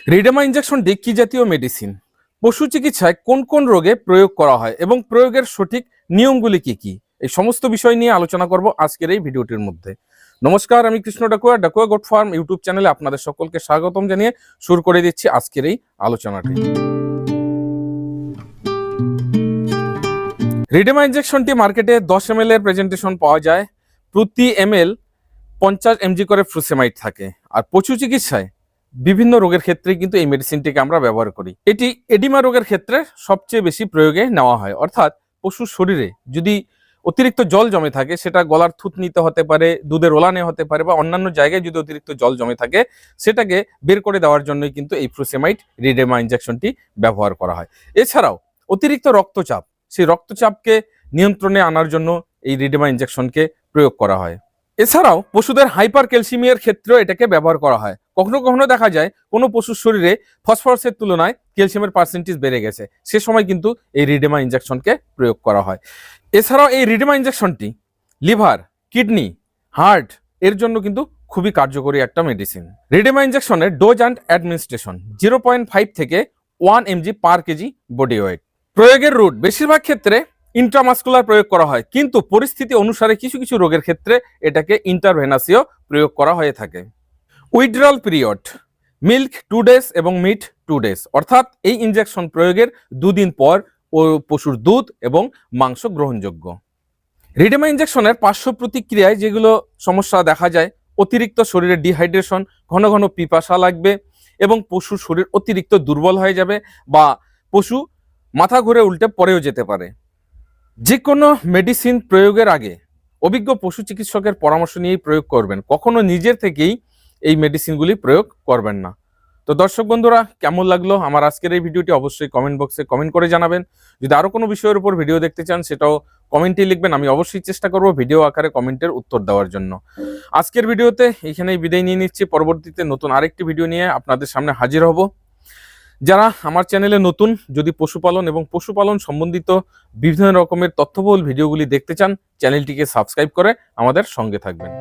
রিডেমা ইনজেকশনটি কি জাতীয় মেডিসিন? পশু চিকিৎসায় কোন কোন রোগে প্রয়োগ করা হয় এবং প্রয়োগের সঠিক নিয়মগুলি কি কি? এই সমস্ত বিষয় নিয়ে আলোচনা করব আজকের এই ভিডিওটির মধ্যে। নমস্কার, আমি Krishna Dakua, Dakua goat farm YouTube চ্যানেলে আপনাদের সকলকে স্বাগতম জানিয়ে শুরু করে দিচ্ছি আজকের এই আলোচনাটি। রিডেমা ইনজেকশনটি মার্কেটে 10 ml এর প্রেজেন্টেশন পাওয়া যায়। প্রতি ml 50 mg করে ফ্রুসেমাইড থাকে। আর পশু চিকিৎসায় বিভিন্ন রোগের ক্ষেত্রে কিন্তু এই মেডিসিনটিকে আমরা ব্যবহার করি। এটি এডিমা রোগের ক্ষেত্রে সবচেয়ে বেশি প্রয়োগে নেওয়া হয়। অর্থাৎ পশুর শরীরে যদি অতিরিক্ত জল জমে থাকে, সেটা গলার থুতনিতে হতে পারে, দুধের ওলানে হতে পারে, বা অন্যান্য জায়গায় যদি অতিরিক্ত জল জমে থাকে, সেটাকে বের করে দেওয়ার জন্যই কিন্তু এই ফ্রুসেমাইড রিডেমা ইনজেকশনটি ব্যবহার করা হয়। এছাড়াও অতিরিক্ত রক্তচাপ, সেই রক্তচাপকে নিয়ন্ত্রণে আনার জন্য এই রিডেমা ইনজেকশনকে প্রয়োগ করা হয়। এছাড়াও পশুদের হাইপার ক্যালসিমিয়ার ক্ষেত্রেও এটাকে ব্যবহার করা হয়। কখনো কখনো দেখা যায় কোনো পশুর শরীরে ফসফরাসের তুলনায় ক্যালসিয়ামের পার্সেন্টেজ বেড়ে গেছে, সে সময় কিন্তু এই রিডেমা ইনজেকশনকে প্রয়োগ করা হয়। এছাড়াও এই রিডেমা ইনজেকশনটি লিভার, কিডনি, হার্ট এর জন্য কিন্তু খুবই কার্যকরী একটা মেডিসিন। রিডেমা ইনজেকশনের ডোজ অ্যান্ড অ্যাডমিনিস্ট্রেশন 0.5 থেকে 1 mg পার কেজি বডি ওয়েট। প্রয়োগের রুট বেশিরভাগ ক্ষেত্রে ইন্ট্রামাসকুলার প্রয়োগ করা হয়, কিন্তু পরিস্থিতি অনুসারে কিছু কিছু রোগের ক্ষেত্রে এটাকে ইন্টারভেনাসিও প্রয়োগ করা হয়ে থাকে। উইথড্রল পিরিয়ড মিল্ক 2 days এবং মিট 2 days, অর্থাৎ এই ইনজেকশন প্রয়োগের 2 দিন পর ও পশুর দুধ এবং মাংস গ্রহণযোগ্য। রিডেমা ইনজেকশনের পার্শ্ব প্রতিক্রিয়ায় যেগুলো সমস্যা দেখা যায়, অতিরিক্ত শরীরে ডিহাইড্রেশন, ঘন ঘন পিপাসা লাগবে এবং পশুর শরীর অতিরিক্ত দুর্বল হয়ে যাবে, বা পশু মাথা ঘুরে উল্টে পড়েও যেতে পারে। যে কোনো মেডিসিন প্রয়োগের আগে অভিজ্ঞ পশু চিকিৎসকের পরামর্শ নিয়েই প্রয়োগ করবেন। কখনো নিজের থেকেই এই মেডিসিনগুলি প্রয়োগ করবেন না। তো দর্শক বন্ধুরা, কেমন লাগলো আমার আজকের এই ভিডিওটি অবশ্যই কমেন্ট বক্সে কমেন্ট করে জানাবেন। যদি আরো কোনো বিষয়ের উপর ভিডিও দেখতে চান, সেটাও কমেন্টে লিখবেন। আমি অবশ্যই চেষ্টা করব ভিডিও আকারে কমেন্টের উত্তর দেওয়ার জন্য। আজকের ভিডিওতে এখানেই বিদায় নিয়ে নিচ্ছি। পরবর্তীতে নতুন আরেকটি ভিডিও নিয়ে আপনাদের সামনে হাজির হব। যারা আমার চ্যানেলে নতুন, যদি পশুপালন এবং পশুপালন সম্বন্ধিত বিভিন্ন রকমের তথ্যবহুল ভিডিওগুলি দেখতে চান, চ্যানেলটিকে সাবস্ক্রাইব করে আমাদের সঙ্গে থাকবেন।